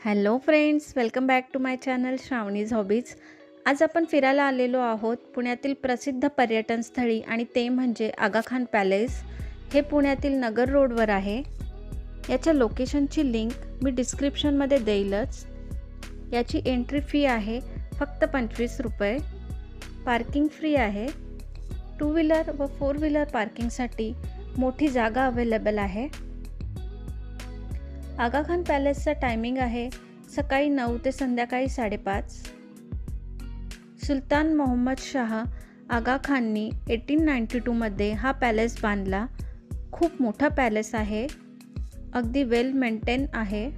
Hello friends, welcome back to my channel Shravani's hobbies. आज आपण फिरायला आलेलो आहोत पुण्यातील प्रसिद्ध पर्यटन स्थळी आणि ते म्हणजे आगाखान पॅलेस. हे पुण्यातील नगर रोडवर आहे. याच्या लोकेशनची लिंक मी डिस्क्रिप्शनमध्ये देईलच. याची एंट्री फी आहे फक्त 25 रुपये. पार्किंग फ्री आहे. 2 व्हीलर व 4 व्हीलर पार्किंगसाठी मोठी जागा अवेलेबल आहे. आगाखान पॅलेसचा टायमिंग आहे सकाळी 9 ते संध्याकाळी 5:30. सुलतान मोहम्मद शाह आगाखाननी 1892 मध्ये हा पॅलेस बांधला. खूप मोठा पॅलेस आहे. अगदी वेल मेंटेन आहे.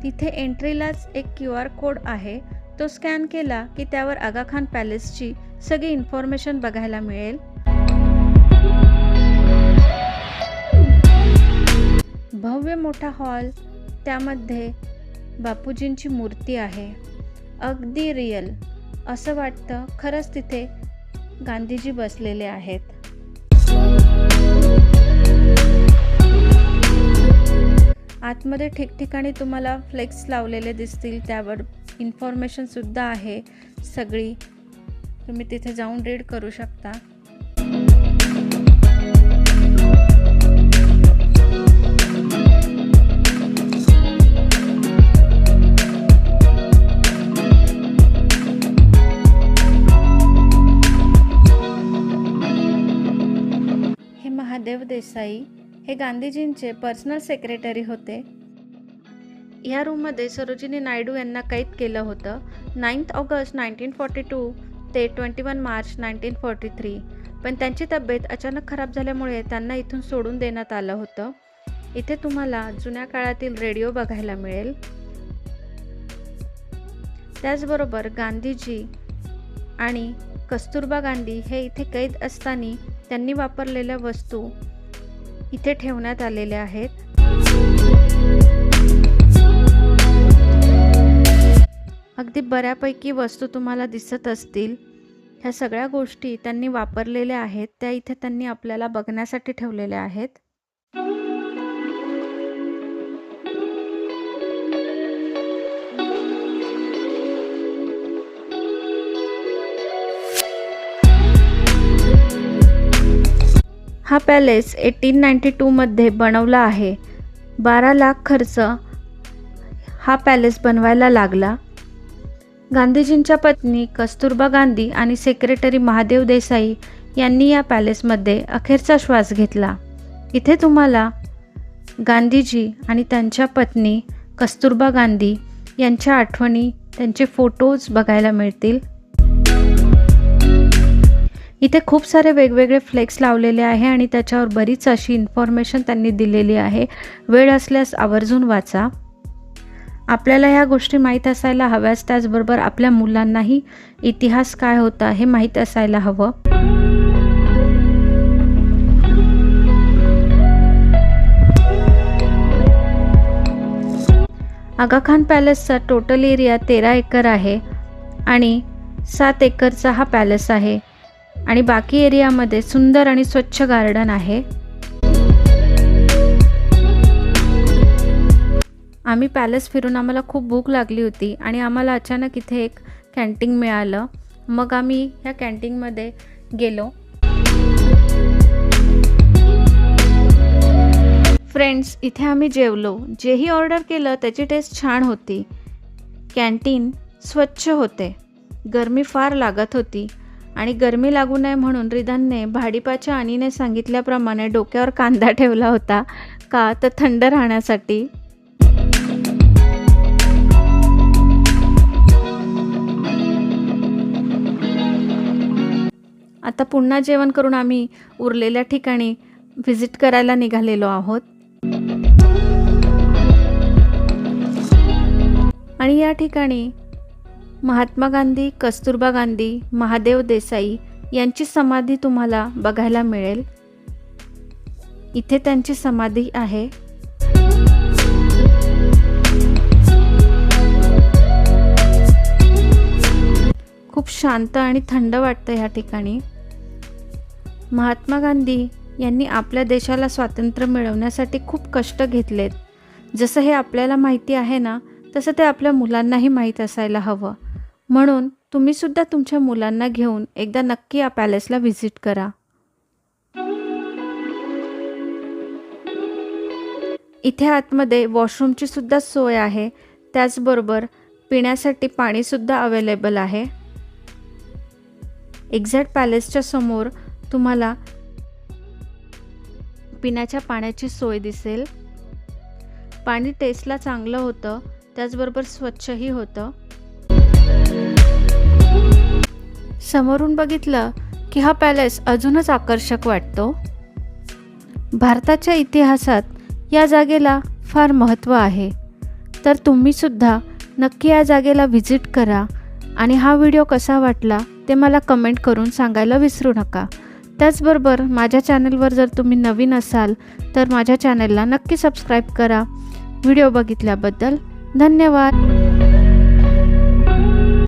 तिथे एंट्रीलाच एक QR कोड आहे. तो स्कॅन केला की त्यावर आगाखान पॅलेसची सगळी इन्फॉर्मेशन बघायला मिळेल. भव्य मोठा हॉल, त्यामध्ये बापूजींची मूर्ती आहे. अगदी रिअल असं वाटतं खरंच तिथे गांधीजी बसलेले आहेत. आतमध्ये ठिकठिकाणी तुम्हाला फ्लेक्स लावलेले दिसतील, त्यावर इन्फॉर्मेशन सुद्धा आहे. सगळी तुम्ही तिथे जाऊन रीड करू शकता. हे महादेव देसाई हे गांधीजींचे पर्सनल सेक्रेटरी होते. या रूममध्ये सरोजिनी नायडू यांना कैद केलं होतं 9 ऑगस्ट 1942 ते 21 मार्च 1943. पण त्यांची तब्येत अचानक खराब झाल्यामुळे त्यांना इथून सोडून देण्यात आलं होतं. इथे तुम्हाला जुन्या काळातील रेडिओ बघायला मिळेल. त्याचबरोबर गांधीजी आणि कस्तुरबा गांधी हे इथे कैद असताना त्यांनी वापरलेल्या वस्तू इथे ठेवण्यात आलेल्या आहेत. अगदी बऱ्यापैकी वस्तू तुम्हाला दिसत असतील. ह्या सगळ्या गोष्टी त्यांनी वापरलेल्या आहेत, त्या इथे त्यांनी आपल्याला बघण्यासाठी ठेवलेल्या आहेत. हा पॅलेस 1892 मध्ये बनवला आहे. 12 लाख खर्च हा पॅलेस बनवायला लागला. गांधीजींच्या पत्नी कस्तुरबा गांधी आणि सेक्रेटरी महादेव देसाई यांनी या पॅलेसमध्ये अखेरचा श्वास घेतला. इथे तुम्हाला गांधीजी आणि त्यांच्या पत्नी कस्तुरबा गांधी यांच्या आठवणी, त्यांचे फोटोज बघायला मिळतील. इथे खूप सारे वेगवेगळे फ्लेक्स लावलेले आहे आणि त्याच्यावर बरीच अशी इन्फॉर्मेशन त्यांनी दिलेली आहे. वेळ असल्यास आवर्जून वाचा. आपल्याला ह्या गोष्टी माहीत असायला हव्याच, त्याचबरोबर आपल्या मुलांनाही इतिहास काय होता हे माहीत असायला हवं. आगाखान पॅलेसचा टोटल एरिया 13 एकर आहे आणि 7 एकरचा हा पॅलेस आहे आणि बाकी एरियामध्ये सुंदर आणि स्वच्छ गार्डन आहे. आम्ही पॅलेस फिरून आम्हाला खूप भूक लागली होती आणि आम्हाला अचानक इथे एक कॅन्टीन मिळालं. मग आम्ही ह्या कॅन्टीनमध्ये गेलो. फ्रेंड्स, इथे आम्ही जेवलो. जेही ऑर्डर केलं त्याची टेस्ट छान होती. कॅन्टीन स्वच्छ होते. गरमी फार लागत होती आणि गरमी लागू नये म्हणून रिदानने भाडीपाच्या आणीने सांगितल्याप्रमाणे डोक्यावर कांदा ठेवला होता. का तर थंड राहण्यासाठी. आता पुन्हा जेवण करून आम्ही उरलेल्या ठिकाणी व्हिजिट करायला निघालेलो आहोत. आणि या ठिकाणी महात्मा गांधी, कस्तुरबा गांधी, महादेव देसाई यांची समाधी तुम्हाला बघायला मिळेल. इथे त्यांची समाधी आहे. शांत आणि थंड वाटतं ह्या ठिकाणी. महात्मा गांधी यांनी आपल्या देशाला स्वातंत्र्य मिळवण्यासाठी खूप कष्ट घेतलेत. जसं हे आपल्याला माहिती आहे ना, तसं ते आपल्या मुलांनाही माहीत असायला हवं. म्हणून तुम्हीसुद्धा तुमच्या मुलांना घेऊन एकदा नक्की या पॅलेसला व्हिजिट करा. इथे आतमध्ये वॉशरूमची सुद्धा सोय आहे. त्याचबरोबर पिण्यासाठी पाणीसुद्धा अवेलेबल आहे. एक्झॅक्ट पॅलेसच्या समोर तुम्हाला पिण्याच्या पाण्याची सोय दिसेल. पाणी टेस्टला चांगलं होतं, त्याचबरोबर स्वच्छही होतं. समोरून बघितलं की हा पॅलेस अजूनच आकर्षक वाटतो. भारताच्या इतिहासात या जागेला फार महत्त्व आहे. तर तुम्हीसुद्धा नक्की या जागेला व्हिजिट करा आणि हा व्हिडिओ कसा वाटला ते मला कमेंट करून सांगायला विसरू नका. त्याचबरोबर माझ्या चॅनलवर जर तुम्ही नवीन असाल तर माझ्या चॅनलला नक्की सबस्क्राईब करा. व्हिडिओ बघितल्याबद्दल धन्यवाद.